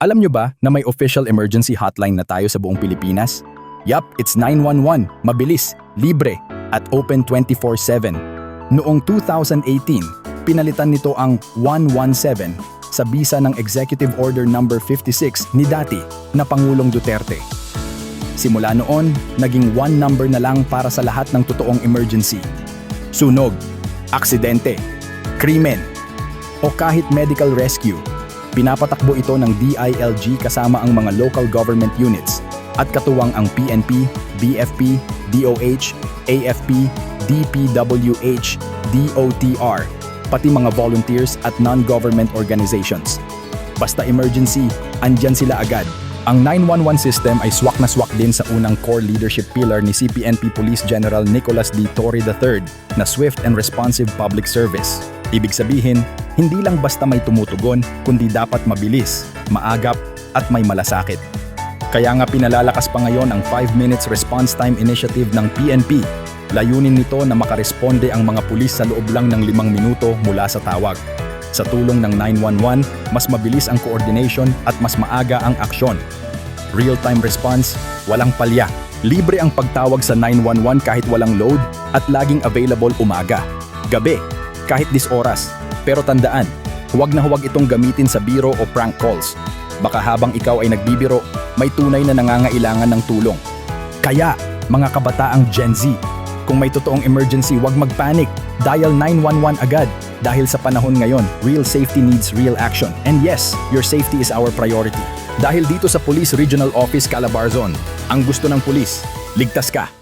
Alam nyo ba na may official emergency hotline na tayo sa buong Pilipinas? Yup, it's 911, mabilis, libre, at open 24/7. Noong 2018, pinalitan nito ang 117 sa bisa ng Executive Order No. 56 ni dati na Pangulong Duterte. Simula noon, naging one number na lang para sa lahat ng totoong emergency. Sunog, aksidente, krimen, o kahit medical rescue. Pinapatakbo ito ng DILG kasama ang mga local government units at katuwang ang PNP, BFP, DOH, AFP, DPWH, DOTR, pati mga volunteers at non-government organizations. Basta emergency, andyan sila agad. Ang 911 system ay swak na swak din sa unang core leadership pillar ni CPNP Police General Nicolas D. Torre III na swift and responsive public service. Ibig sabihin, hindi lang basta may tumutugon, kundi dapat mabilis, maagap, at may malasakit. Kaya nga pinalalakas pa ngayon ang 5 Minutes Response Time Initiative ng PNP. Layunin nito na makaresponde ang mga pulis sa loob lang ng 5 minuto mula sa tawag. Sa tulong ng 911, mas mabilis ang coordination at mas maaga ang aksyon. Real-time response, walang palya. Libre ang pagtawag sa 911 kahit walang load at laging available umaga, gabi, kahit 10 oras. Pero tandaan, huwag na huwag itong gamitin sa biro o prank calls. Baka habang ikaw ay nagbibiro, may tunay na nangangailangan ng tulong. Kaya, mga kabataang Gen Z, kung may totoong emergency, huwag magpanik. Dial 911 agad. Dahil sa panahon ngayon, real safety needs real action. And yes, your safety is our priority. Dahil dito sa Police Regional Office Calabarzon, ang gusto ng pulis, ligtas ka.